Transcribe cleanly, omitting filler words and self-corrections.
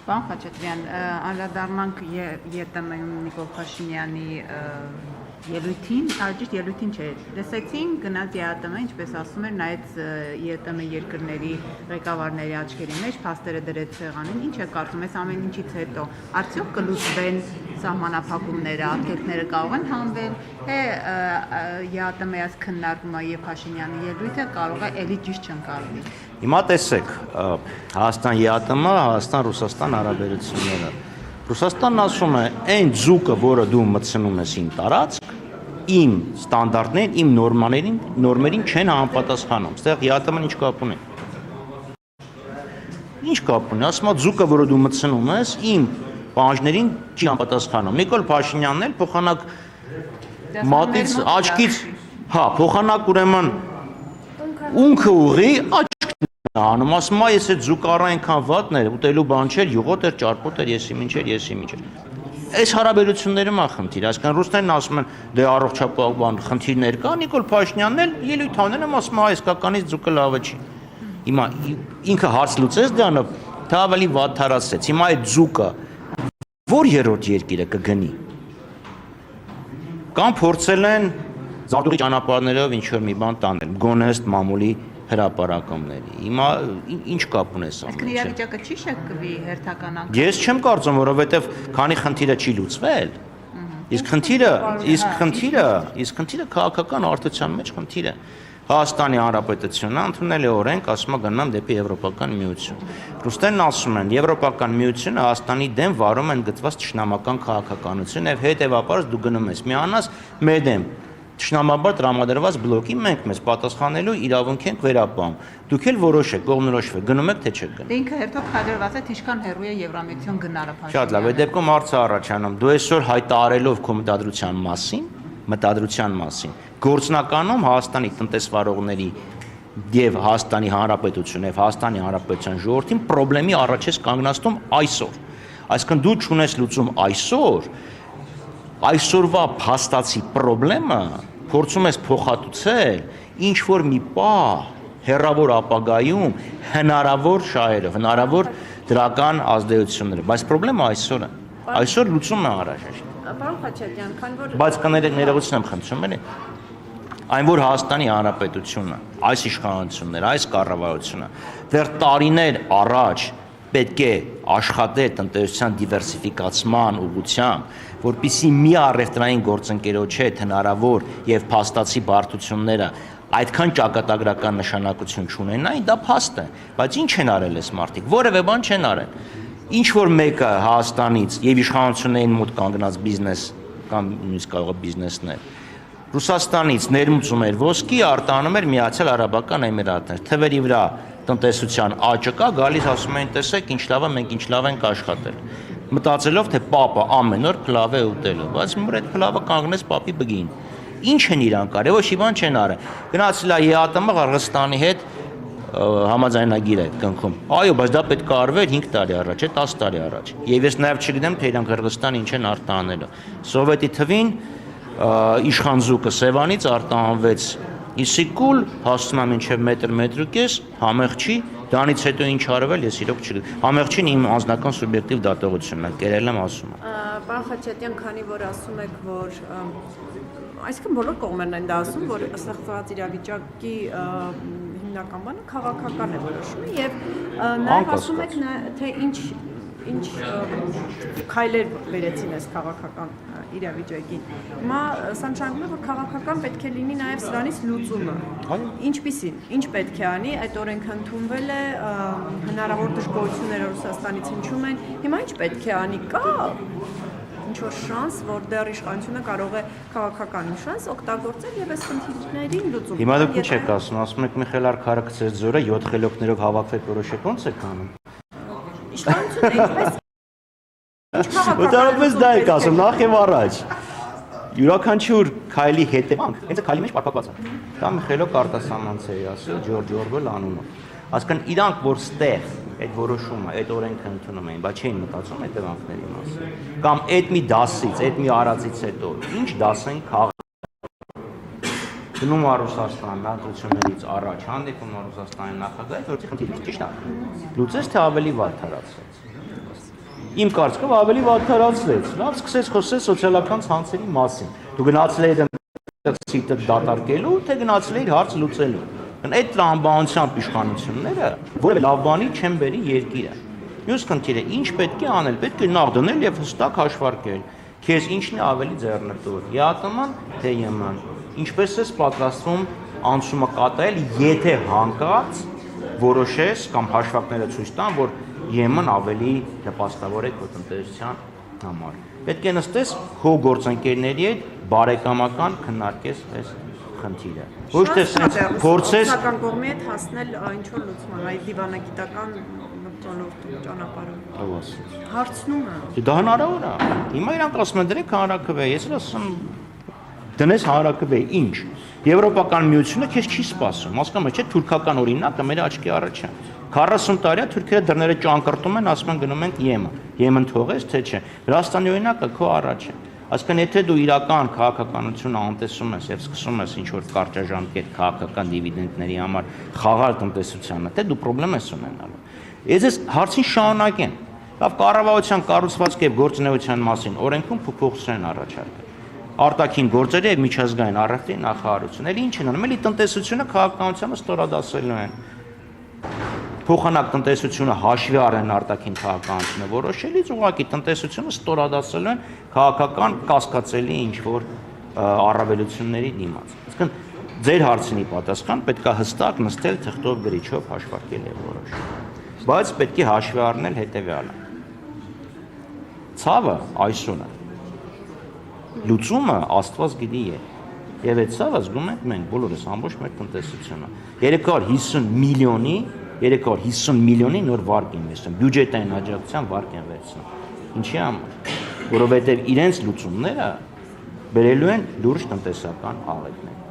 Պարոն Խաչատրյան, անդրադառնանք ԵՏՄ-ում Նիկոլ Փաշինյանի ելույթին, ճիշտ ելույթին չէ, լսեցին, գնաց ԵԱՏՄ, ինչպես ասում էր, նայեց ԵՏՄ երկրների ղեկավարների աչքերի մեջ, փաստերը դրեց սեղանին, ինչ է կարծում, այս ամեն ինչից հետո արդյոք կլուծվեն սահմանափակումները, արգելքները կարող են հանվել, թե ԵԱՏՄ-ից քննարկումը եւ Փաշինյանի ելույթը կարող է էլի ճիշտ չընկալվի։ Հիմա տեսեք, Հայաստան-ԵԱՏՄ, Հայաստան-Ռուսաստան հարաբերությունները։ Ռուսաստանն ասում է, այն ձուկը, որը դու մտցնում ես իմ տարածք, իմ ստանդարտներին, իմ նորմերին չեն համապատասխանում։ Այստեղ ԵԱՏՄ-ն ինչ կապ ունի։ Ինչ կապ ունի, ասում է ձուկը, որը դու մտցնում ես, իմ պահանջներին չի համապատասխանում։ Նիկոլ Փաշինյանն էլ փոխանակ մատից, աչքից, փոխանակ ուրեմն ունքը ուղի, անում, ասում է, ես այդ ձուկառը այնքան վատն էր, ուտելու բան չէր, յուղոտ էր, ճարպոտ էր, եսի մինչեր։ Այս հարաբերություններում է խնդիր, այսինքն ռուսներն ասում են, դե առողջապահական խնդիրներ կա, Նիկոլ Փաշինյանն էլ ելույթ անելն ասում է, իսկականից ձուկը լավը չի։ Հիմա ինքը հարց լուծեց դրանով, թե ավելի վատ թարացեց։ Հիմա այդ ձուկը որ երրորդ երկիրը կգնի։ Կամ փորձել են զարտուղի ճանապարհներով ինչ որ մի բան տանել, գոնե ըստ մամուլի հրապարակումների։ Հիմա ինչ կապ ունի սա։ Իսկ իրավիճակը չի շփվի հերթական անգամ։ Ես չեմ կարծում, որովհետև քանի խնդիրը չի լուծվել, իսկ խնդիրը քաղաքական արտության մեջ խնդիր է։ Հայաստանի Հանրապետությունը ընդունել է օրենք, ասում է գնամ դեպի Եվրոպական միություն։ Ռուսներն ասում են, Եվրոպական միությունը Հայաստանի դեմ վարում են գծված ճշնամական քաղաքականություն եւ հետեւաբար դու գնում ես միանաս մեր դեմ ճշնամաբար տրամադրված բլոկի մենք մեզ պատասխանելու իրավունք ենք վերապահում։ Դուք էլ որոշեք, կողմնորոշվեք, գնում եք թե չեք գնում։ Ինքը հերթով քաջալերված է, ինչքան հեռու է Եվրամիություն գնալը Փաշինյանը։ Շատ լավ, այդ դեպքում հարցը առաջանում, դու այսօր հայտարարելով քո մտադրության մասին, գործնականում Հայաստանի տնտեսվարողների եւ Հայաստանի Հանրապետություն եւ Հայաստանի Հանրապետության ժողովրդին խնդրի առաջ ես կանգնացնում այսօր։ Այսինքն դու չունես լուծում այսօրվա փաստացի խնդրը փորձում ես փոխհատուցել ինչ որ մի պահ հեռավոր ապագայում հնարավոր շահերով, հնարավոր դրական ազդեցություններով, բայց խնդրը այսօր լուծում է առաջ։ Պարոն Խաչատրյան, քան որ բայց ներողություն եմ խնդրում, էլի։ Այն որ Հայաստանի Հանրապետությունը, այս իշխանությունները, այս կառավարությունը դեռ տարիներ առաջ պետք է աշխատել տնտեսության դիվերսիֆիկացման ուղղությամբ, որպեսզի մի առևտրային գործընկերոջ հետ հնարավոր եւ փաստացի բարդությունները այդքան ճակատագրական նշանակություն չունենային, դա փաստ է, բայց ինչ են արել այս մարդիկ, որևէ բան չեն արել։ Ինչ որ մեկը Հայաստանից եւ իշխանություններին մոտ կանգնած բիզնես կամ նույնիսկ կարող է բիզնեսներ Ռուսաստանից ներմուծում էր ոսկի, արտանում էր Միացյալ Արաբական Էմիրատներ, թվերի վրա տնտեսության աճը կա, գալիս ասում են, տեսեք, ինչ լավ է, մենք ինչ լավ ենք աշխատել։ Մտածելով, թե պապը ամեն օր փլավ է ուտելու, բայց մոր այդ փլավը կանգնեց պապի բգին։ Ինչ են իրան կարել, ոչ մի բան չեն արել։ Գնացել է ԵԱՏՄ Ղրղստանի հետ համաձայնագիր է կնքում։ Այո, բայց դա պետք է արվեր 5 տարի առաջ, 10 տարի առաջ։ Եվ ես նաև չգիտեմ, թե իրանք Ղրղստան ինչ են արտահանելու։ Սովետի թվին իշխանձուկը Սևանից արտահանվեց Իսիկուլ, հասնում է մինչև մետր ու կես, համեղջի, դրանից հետո ինչ արվել, ես իրոք չգիտեմ։ Համեղջին իմ անձնական սուբյեկտիվ դատողությունն է, կերել եմ ասում եմ։ Պարոն Խաչատրյան, քանի որ ասում եք, որ այսինքն բոլոր կողմերն են դա ասում, որ ստեղծված իրավիճակի հիմնական բանը քաղաքական է որոշումը եւ նաեւ ասում եք թե ինչ քայլեր վերեցին այս քաղաքական իրավիճակին։ Հիմա սա նշանակում է, որ քաղաքական պետք է լինի նաև սրանից լուծումը։ Ինչպիսին, ինչ պետք է անի, այդ օրենքը ընդունվել է, հնարավոր դժգոհությունները Ռուսաստանից հնչում են։ Հիմա ինչ պետք է անի, կա ինչ որ շանս, որ դեռ իշխանությունը կարող է քաղաքական շանս օգտագործել եւ այս խնդիրների լուծում։ Հիմա դուք ինչ եք ասում եք Միխայել Արքարակցես ձորը 7 խելոքներով հավաքվեք որոշեք ոնց եք անում։ Իշխանությունը ինչպես Ուտարապես դա եք ասում, նախ եւ առաջ։ Յուրաքանչյուր քայլի հետևանք, հենց քայլի մեջ պարփակված է։ Դա Միխայելո Կարտասամանցի է ասել, Ջորջ Օրվել անունով։ Այսինքն իրանք որ ստեղ այդ որոշումը, այդ օրենքը ընդունում էին, բայց չէին մտածում հետևանքների մասին։ Կամ այդ մի դասից, այդ մի արածից հետո ինչ դաս են քաղաք։ Գնում է Ռուսաստան նախություններից առաջ, հանդիպում է Ռուսաստանի նախագահի, որտեղ խնդիրը ճիշտ է։ Լուծես թե ավելի վատ հարացրեց։ իմ կարծիքով ավելի վատթարացրեց, լավ սկսեց խոսել սոցիալական ցանցերի մասին։ Դու գնացել ես սիտը դատարկելու, թե գնացել ես հարց լուծելու։ Այդ տրամաբանությամբ իշխանությունները որևէ լավ բանի չեն բերի երկիրը։ Մյուս խնդիրը ինչ պետք է անել, պետք է նախ դնել եւ հստակ հաշվարկել։ Քեզ ինչն է ավելի ձեռնտու՝ ԵԱՏՄ-ն թե ԵՄ-ն։ Ինչպես ես պատրաստվում անցումը կատարել, եթե հանկարծ որոշես կամ հաշվարկները ցույց տան, որ ԵՄ-ն ավելի նպաստավոր է քո տնտեսության համար։ Պետք է նստես քո գործընկերների հետ բարեկամական քննարկես այս խնդիրը։ Ոչ թե sense փորձես կողմի հետ հասնել ինչ որ լուծման, այդ դիվանագիտական մտորում ճանապարհով։ Հարցնում է։ Դա հնարավոր է։ Հիմա իրանք ասում են դրեք հանրակրվե, ես ասում դնես հանրակրվե, ինչ։ Եվրոպական միությունը քեզ չի սպասում։ Հասկանում ես, չէ՞, թուրքական օրինակը մեր աչքի առաջ է։ 40 տարի է թուրքերը դռները ճանկրտում են, ասում են գնում ենք ԵՄ։ ԵՄ-ն թողես, թե չէ։ Վրաստանի օրինակը քո առաջ է։ Այսինքն եթե դու իրական քաղաքականությունը անտեսում ես եւ սկսում ես ինչ որ կարճաժամկետ քաղաքական դիվիդենդների համար խաղալ տնտեսությանը, թե դու խնդրեմ ես ունենալու։ Ես հարցին շարունակեմ։ Լավ, կառավարության կառուցվածքի եւ գործունեության մասին օրենքում փոփոխություններ են առաջարկել։ Արտաքին գործերի եւ միջազգային առևտրի նախարարությունները ինչ են անում, էլի տնտեսությունը քաղաքականությանը ստորադասելու են։ Փոխանակ տնտեսությունը հաշվի առեն արտաքին քաղաքականությունը որոշելից ուղղակի տնտեսությունը ստորադասելու են քաղաքական կասկածելի ինչ-որ առավելությունների դիմաց։ Այսինքն ձեր հարցինի պատասխան պետք է հստակ նստել թղթով գրիչով հաշվարկել եւ որոշել։ Բայց պետք է հաշվի առնել հետեւյալը։ Ցավը այսօր է։ Լուծումը Աստված գիտի է։ Եվ այդ ցավը զգում ենք մենք բոլորս ամբողջ մեր տնտեսությունը։ 350 միլիոնի նոր վարկ են վերցնում, բյուջետային աջակցության վարկ են վերցնում։ Ինչի համար։ Որովհետև իրենց լուծումները բերելու են լուրջ տնտեսական աղետներ։